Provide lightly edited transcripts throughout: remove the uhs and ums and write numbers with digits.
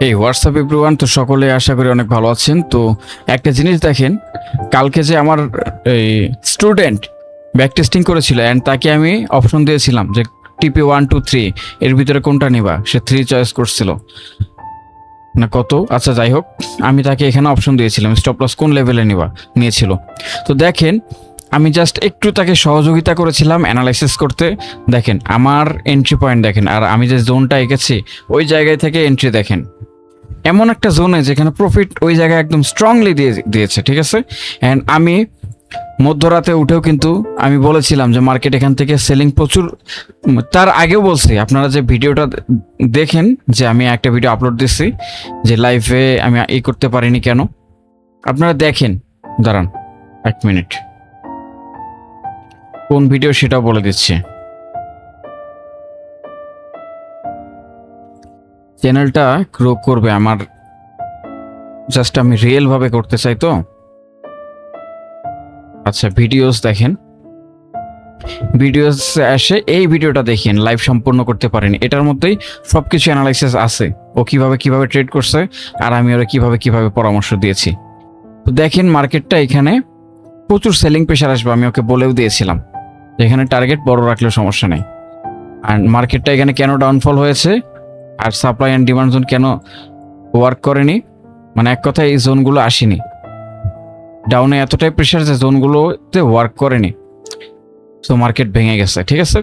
এই WhatsApp everyone, তো সকলে আশা করি অনেক ভালো আছেন। তো একটা জিনিস দেখেন, কালকে যে আমার এই স্টুডেন্ট ব্যাক টেস্টিং করেছিল অ্যান্ড তাকে আমি অপশন দিয়েছিলাম যে টিপি 1 2 3 এর ভিতরে কোনটা নিবা, সে 3 চয়েস করছিল না কত। আচ্ছা যাই হোক, আমি তাকে এখানে অপশন দিয়েছিলাম স্টপ লস কোন লেভেলে নিয়েছিল। তো দেখেন, আমি জাস্ট একটু তাকে সহযোগিতা করেছিলাম অ্যানালাইসিস করতে। দেখেন আমার এন্ট্রি পয়েন্ট দেখেন, আর আমি যে জোনটা এঁকেছি ওই জায়গায় থেকে এন্ট্রি দেখেন। এমন একটা জোনে যেখানে প্রফিট ওই জায়গায় একদম স্ট্রংলি দিয়েছে, ঠিক আছে। অ্যান্ড আমি মধ্যরাতে উঠেও কিন্তু আমি বলেছিলাম যে মার্কেট এখান থেকে সেলিং প্রচুর। তার আগেও বলছি, আপনারা যে ভিডিওটা দেখেন, যে আমি একটা ভিডিও আপলোড দিচ্ছি যে লাইভে আমি এই করতে পারিনি কেন, আপনারা দেখেন। দাঁড়ান 1 মিনিট, কোন ভিডিও সেটাও বলে দিচ্ছি। চ্যানেলটা গ্রো করবে আমার, জাস্ট আমি রিয়েল ভাবে করতে চাই। তো আচ্ছা, ভিডিওস দেখেন, ভিডিওস আসে, এই ভিডিওটা দেখেন, লাইভ সম্পূর্ণ করতে পারেন। এটার মধ্যেই সবকিছু অ্যানালাইসিস আছে, ও কিভাবে ট্রেড করছে আর আমি ওরা কিভাবে পরামর্শ দিয়েছি। তো দেখেন মার্কেটটা এখানে প্রচুর সেলিং প্রেশার আসবে, আমি ওকে বলেও দিয়েছিলাম এখানে টার্গেট বড় রাখলেও সমস্যা নেই। আর মার্কেটটা এখানে কেন ডাউনফল হয়েছে আর সাপ্লাই অ্যান্ড ডিমান্ড জোন কেন ওয়ার্ক করেনি, মানে এক কথায় এই জোনগুলো আসেনি, ডাউনে এতটাই প্রেশার যে জোনগুলোতে ওয়ার্ক করেনি। তো মার্কেট ভেঙে গেছে, ঠিক আছে।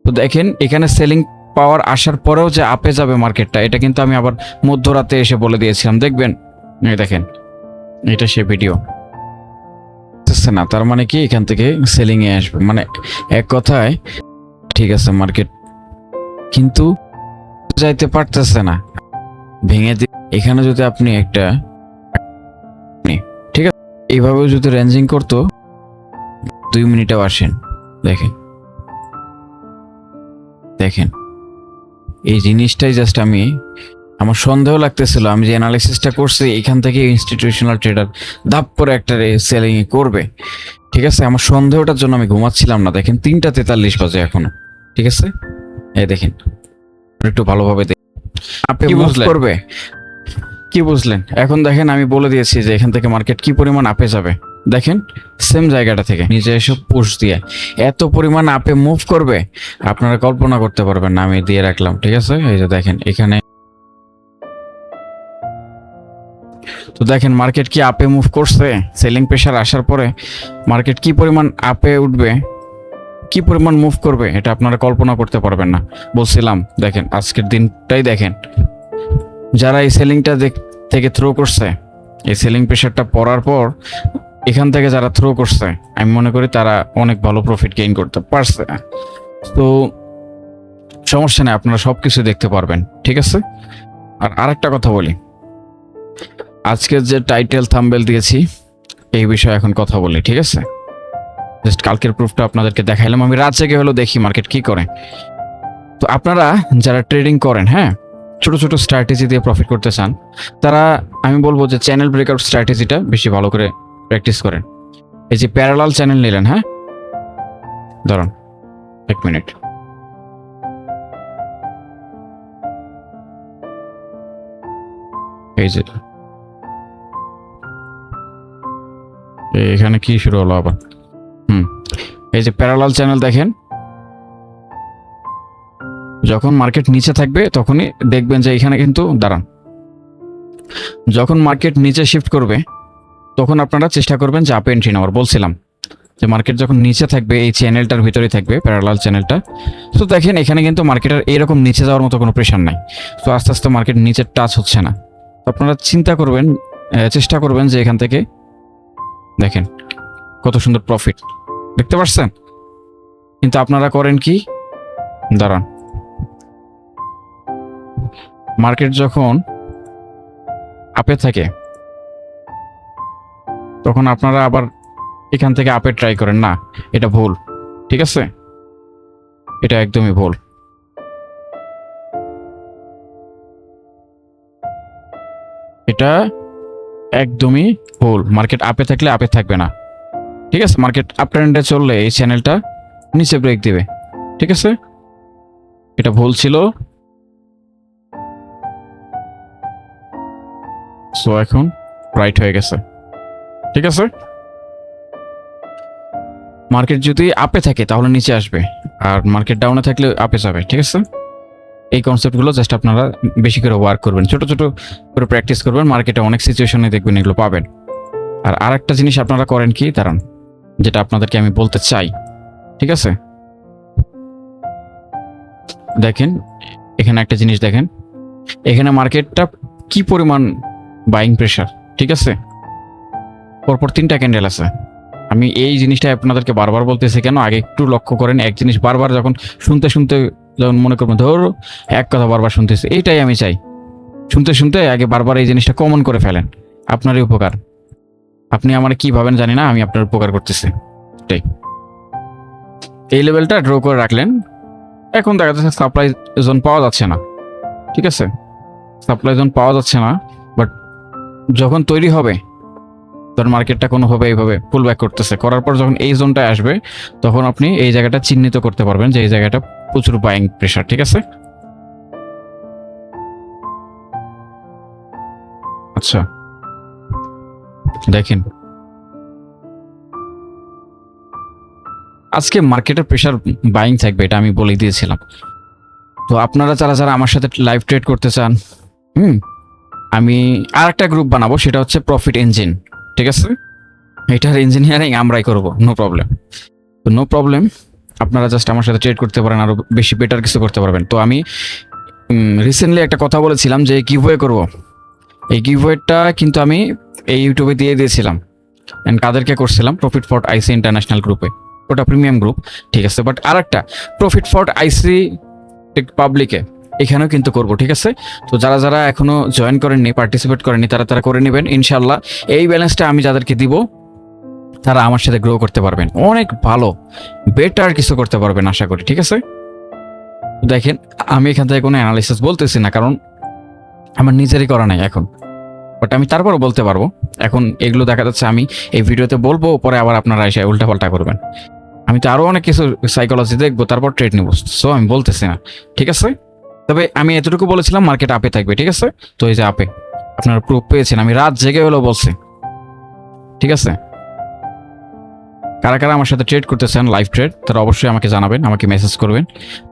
তো দেখেন এখানে সেলিং পাওয়ার আসার পরেও যে আপে যাবে মার্কেটটা, এটা কিন্তু আমি আবার মধ্যরাতে এসে বলে দিয়েছিলাম। দেখবেন, এই দেখেন, এটা সে ভিডিও না, তার মানে কি এখান থেকে সেলিং এ আসবে, মানে এক কথায় ঠিক আছে। মার্কেট কিন্তু যাইতে পারতেছে না, ভেঙে এখানে যদি আপনি একটা, ঠিক আছে, এইভাবে যদি রেঞ্জিং করতো 2 মিনিটেও আসেন। দেখেন দেখেন এই জিনিসটাই জাস্ট আমার সন্দেহ লাগতেছিল, আমি যে অ্যানালাইসিসটা করছি এখান থেকে ইনস্টিটিউশনাল ট্রেডার ধাপ করে একটা সেলিং করবে, ঠিক আছে। আমার সন্দেহটার জন্য আমি ঘুমাচ্ছিলাম না। দেখেন 3টা 43 বাজে এখনো, ঠিক আছে। এই দেখেন একটু ভালোভাবে আপনি মুভ করবে, কি বুঝলেন এখন? দেখেন আমি বলে দিয়েছি যে এখান থেকে মার্কেট কি পরিমাণ আপে যাবে। দেখেন সেম জায়গাটা থেকে নিজে এসে পুশ দিয়ে এত পরিমাণ আপে মুভ করবে, আপনারা কল্পনা করতে পারবেন না। আমি দিয়ে রাখলাম, ঠিক আছে। এই যে দেখেন এখানে, তো দেখেন মার্কেট কি আপে মুভ করছে, সেলিং প্রেশার আসার পরে মার্কেট কি পরিমাণ আপে উঠবে, কি পরিমাণ মুভ করবে, এটা আপনারা কল্পনা করতে পারবেন না। বলছিলাম দেখেন আজকের দিনটাই দেখেন, যারা এই সেলিংটা থেকে থ্রো করছে, এই সেলিং প্রেশারটা পড়ার পর এখান থেকে যারা থ্রো করছে, আমি মনে করি তারা অনেক ভালো প্রফিট গেইন করতে পারছে। তো সমস্যা নেই, আপনারা সবকিছু দেখতে পারবেন, ঠিক আছে। আর আরেকটা কথা বলি, আজকের যে টাইটেল থাম্বনেল দিয়েছি এই বিষয়ে এখন কথা বলি, ঠিক আছে। জাস্ট কালকের প্রুফটা আপনাদেরকে দেখাইলাম, আমি রাত জেগে হলো দেখি মার্কেট কি করে। তো আপনারা যারা ট্রেডিং করেন, হ্যাঁ, ছোট ছোট স্ট্র্যাটেজি দিয়ে প্রফিট করতে চান, তারা আমি বলবো যে চ্যানেল ব্রেকআউট স্ট্র্যাটেজিটা বেশি ভালো করে প্র্যাকটিস করেন। এই যে প্যারালাল চ্যানেল নিলেন, হ্যাঁ, ধরুন 1 মিনিট, এই যে এখানে কি শুরু হলো আবার, এই যে প্যারালাল চ্যানেল দেখেন, যখন মার্কেট নিচে থাকবে তখনই দেখবেন যে এখানে কিন্তু দাঁড়ান, যখন মার্কেট নিচে শিফট করবে তখন আপনারা চেষ্টা করবেন যে আপে এন্ট্রি নেওয়ার। বলছিলাম যে মার্কেট যখন নিচে থাকবে এই চ্যানেলটার ভিতরেই থাকবে প্যারালাল চ্যানেলটা। তো দেখেন এখানে কিন্তু মার্কেটের এরকম নিচে যাওয়ার মতো কোনো প্রেশার নাই। তো আস্তে আস্তে মার্কেট নিচে টাচ হচ্ছে না। আপনারা চিন্তা করবেন, চেষ্টা করবেন যে এখান থেকে দেখেন কত সুন্দর প্রফিট দেখতে পাচ্ছেন। কিন্তু আপনারা করেন কি, দাঁড়ান, মার্কেট যখন আপে থাকে তখন আপনারা আবার এখান থেকে আপে ট্রাই করেন না, এটা ভুল, ঠিক আছে, এটা একদমই ভুল। এটা একদমই ভুল। মার্কেট আপে থাকলে আপে থাকবে না, ঠিক আছে। মার্কেট আপ ট্রেন্ডে চললে এই চ্যানেলটা নিচে ব্রেক দিবে, ঠিক আছে। এটা ভুল ছিল। সো এখন রাইট হয়ে গেছে, ঠিক আছে। মার্কেট যদি আপে থাকে তাহলে নিচে আসবে, আর মার্কেট ডাউনে থাকলে আপে যাবে, ঠিক আছে। এই কনসেপ্টগুলো জাস্ট আপনারা বেশি করে ওয়ার্ক করবেন, ছোট ছোট করে প্র্যাকটিস করবেন, মার্কেটে অনেক সিচুয়েশনে দেখবেন এগুলো পাবেন। আর আরেকটা জিনিস আপনারা করেন কি, দাঁড়ান, যেটা আপনাদেরকে আমি বলতে চাই, ঠিক আছে। দেখেন এখানে একটা জিনিস দেখেন, এখানে মার্কেটটা কি পরিমাণ বাইং প্রেশার, ঠিক আছে। পরপর 3টা ক্যান্ডেল আছে। আমি এই জিনিসটা আপনাদেরকে বারবার বলতেছি কেন, আগে একটু লক্ষ্য করেন। এক জিনিস বারবার যখন শুনতে শুনতে যখন মনে করবেন ধরো এক কথা বারবার শুনতেছি, এইটাই আমি চাই। শুনতে শুনতে আগে বারবার এই জিনিসটা কমন করে ফেলেন, আপনারই উপকার। আপনি আমার কি ভাবেন জানি না, আমি আপনার উপকার করতেছি। এটাই, এই লেভেলটা ড্র করে রাখলেন। এখন দেখা যাচ্ছে সাপ্লাই জোন পাওয়া যাচ্ছে না, ঠিক আছে। সাপ্লাই জোন পাওয়া যাচ্ছে না, বাট যখন তৈরি হবে তখন মার্কেটটা কোনোভাবে এইভাবে পুল ব্যাক করতেছে, করার পর যখন এই জোনটায় আসবে তখন আপনি এই জায়গাটা চিহ্নিত করতে পারবেন যে এই জায়গাটা প্রচুর বাইং প্রেশার, ঠিক আছে। আচ্ছা দেখেন, আজকে মার্কেটের প্রেশার বাইং থাকবে, এটা আমি বলে দিয়েছিলাম। তো আপনারা যারা যারা আমার সাথে লাইভ ট্রেড করতে চান, আমি আর একটা গ্রুপ বানাবো, সেটা হচ্ছে প্রফিট ইঞ্জিন, ঠিক আছে। এটার ইঞ্জিনিয়ারিং আমরাই করব, নো প্রবলেম। তো নো প্রবলেম, আপনারা জাস্ট আমার সাথে ট্রেড করতে পারেন, আরো বেশি বেটার কিছু করতে পারবেন। তো আমি রিসেন্টলি একটা কথা বলেছিলাম যে গিভওয়ে করব। এই গিভওয়েটা কিন্তু আমি এই ইউটিউবে দিয়ে দিয়েছিলাম। অ্যান্ড কাদেরকে করছিলাম, প্রফিট ফর আইসি ইন্টারন্যাশনাল গ্রুপে, ওটা প্রিমিয়াম গ্রুপ, ঠিক আছে। বাট আর একটা প্রফিট ফর আইসি পাবলিকে, এখানেও কিন্তু করব, ঠিক আছে। তো যারা যারা এখনো জয়েন করেননি, পার্টিসিপেট করেননি, তারা তারা করে নেবেন ইনশাল্লাহ। এই ব্যালেন্সটা আমি যাদেরকে দিব তারা আমার সাথে গ্রো করতে পারবেন, অনেক ভালো বেটার কিছু করতে পারবেন আশা করি, ঠিক আছে। দেখেন আমি এখান থেকে কোনো অ্যানালিসিস বলতেছি না, কারণ আমার নিজেরই করা নাই এখন, বাট আমি তারপরও বলতে পারবো। এখন এগুলো দেখা যাচ্ছে আমি এই ভিডিওতে বলবো, পরে আবার আপনারা এসে উল্টাপাল্টা করবেন। আমি তো আরও অনেক কিছু সাইকোলজি দেখবো, তারপর ট্রেড নিব। সো আমি বলতেছি না, ঠিক আছে। তবে আমি এতটুকু বলেছিলাম মার্কেট আপে থাকবে, ঠিক আছে। তো এই যে আপে, আপনারা প্রুফ পেয়েছেন, আমি রাত জেগে হলেও বলছি, ঠিক আছে। কারা কারা আমার সাথে ট্রেড করতেছেন লাইভ ট্রেড, তারা অবশ্যই আমাকে জানাবেন, আমাকে মেসেজ করবেন।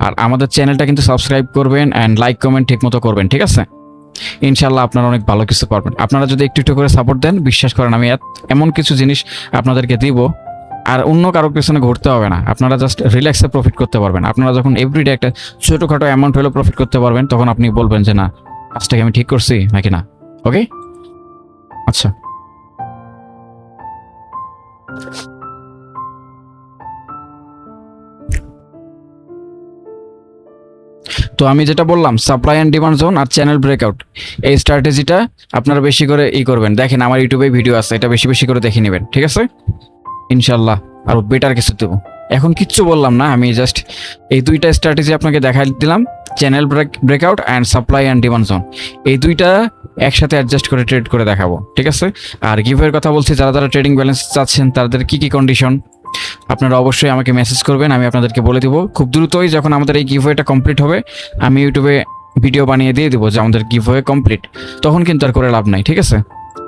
আর আমাদের চ্যানেলটা কিন্তু সাবস্ক্রাইব করবেন অ্যান্ড লাইক কমেন্ট ঠিক মতো করবেন, ঠিক আছে। ইনশাল্লাহ আপনারা অনেক ভালো কিছু পারবেন। আপনারা যদি একটু একটু করে সাপোর্ট দেন, বিশ্বাস করেন আমি এমন কিছু জিনিস আপনাদেরকে দিব, আর অন্য কারোর পেছনে ঘুরতে হবে না। আপনারা জাস্ট রিল্যাক্সে প্রফিট করতে পারবেন। আপনারা যখন এভরিডে একটা ছোটোখাটো অ্যামাউন্ট হলেও প্রফিট করতে পারবেন, তখন আপনি বলবেন যে না, কাজটাকে আমি ঠিক করছি নাকি না। ওকে, আচ্ছা। তো আমি যেটা বললাম, সাপ্লাই অ্যান্ড ডিমান্ড জোন আর চ্যানেল ব্রেকআউট, এই স্ট্র্যাটেজিটা আপনারা বেশি করে করবেন। দেখেন আমার ইউটিউবে ভিডিও আছে, এটা বেশি বেশি করে দেখে নেবেন, ঠিক আছে। ইনশাল্লাহ আরও বেটার কিছু দেবো। এখন কিচ্ছু বললাম না, আমি জাস্ট এই 2টা স্ট্র্যাটেজি আপনাকে দেখাই দিলাম, channel breakout and supply and demand zone. এই 2টা একসাথে অ্যাডজাস্ট করে ট্রেড করে দেখাবো, ঠিক আছে। আর গিভওয়ের কথা বলছি, যারা যারা ট্রেডিং ব্যালেন্স চাচ্ছেন তাদের কি কি কন্ডিশন, আপনারা অবশ্যই আমাকে মেসেজ করবেন, আমি আপনাদেরকে বলে দিব। খুব দ্রুতই যখন আমাদের এই গিভওয়েটা কমপ্লিট হবে, আমি ইউটিউবে ভিডিও বানিয়ে দিয়ে দেবো যে আমাদের গিভওয়ে কমপ্লিট। তখন কিন্তু আর করে লাভ নাই, ঠিক আছে।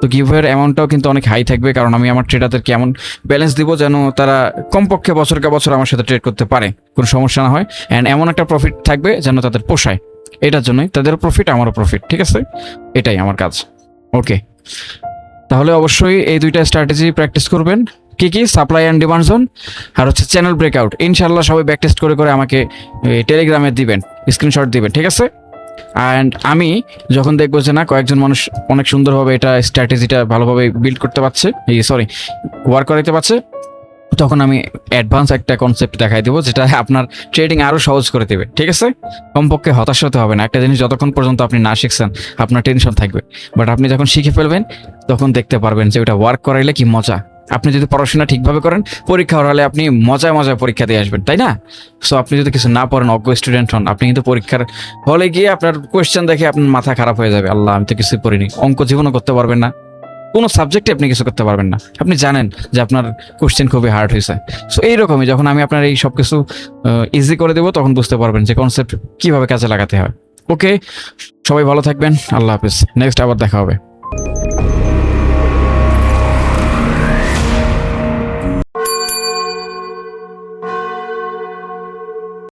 তো গিভওয়ের অ্যামাউন্টটাও কিন্তু অনেক হাই থাকবে, কারণ আমি আমার ট্রেডারদেরকে এমন ব্যালেন্স দিব যেন তারা কমপক্ষে বছরকে বছর আমার সাথে ট্রেড করতে পারে, কোনো সমস্যা না হয়। অ্যান্ড এমন একটা প্রফিট থাকবে যেন তাদের পোষায়, এটার জন্যই তাদেরও প্রফিট আমারও প্রফিট, ঠিক আছে। এটাই আমার কাজ। ওকে, তাহলে অবশ্যই এই 2টা স্ট্র্যাটেজি প্র্যাকটিস করবেন। কি কি, সাপ্লাই অ্যান্ড ডিমান্ড জোন আর হচ্ছে চ্যানেল ব্রেকআউট। ইনশাল্লাহ সবাই ব্যাক টেস্ট করে করে আমাকে টেলিগ্রামে দিবেন, স্ক্রিনশট দিবেন, ঠিক আছে। অ্যান্ড আমি যখন দেখবো যে না, কয়েকজন মানুষ অনেক সুন্দরভাবে এটা স্ট্র্যাটেজিটা ভালোভাবে বিল্ড করতে পারছে, ওয়ার্ক করাইতে পারছে, তখন আমি অ্যাডভান্স একটা কনসেপ্ট দেখাই দেবো, যেটা আপনার ট্রেডিং আরও সহজ করে দেবে, ঠিক আছে। কমপক্ষে হতাশ হতে হবে না। একটা জিনিস যতক্ষণ পর্যন্ত আপনি না শিখছেন, আপনার টেনশন থাকবে, বাট আপনি যখন শিখে ফেলবেন তখন দেখতে পারবেন যে ওটা ওয়ার্ক করাইলে কি মজা। আপনি যদি পড়াশোনা ঠিকভাবে করেন, পরীক্ষা হলে আপনি মজায় মজায় পরীক্ষা দিয়ে আসবেন, তাই না। সো আপনি যদি কিছু না পড়েন, অজ্ঞ স্টুডেন্ট হন, আপনি কিন্তু পরীক্ষার হলে গিয়ে আপনার কোয়েশ্চেন দেখে আপনার মাথা খারাপ হয়ে যাবে, আল্লাহ আমি তো কিছুই পড়িনি। অঙ্ক জীবনও করতে পারবেন না, কোনো সাবজেক্টে আপনি কিছু করতে পারবেন না। আপনি জানেন যে আপনার কোশ্চেন খুবই হার্ড হয়েছে। সো এইরকমই যখন আমি আপনার এই সব কিছু ইজি করে দেবো, তখন বুঝতে পারবেন যে কনসেপ্ট কীভাবে কাজে লাগাতে হয়। ওকে, সবাই ভালো থাকবেন, আল্লাহ হাফিজ, নেক্সট আবার দেখা হবে।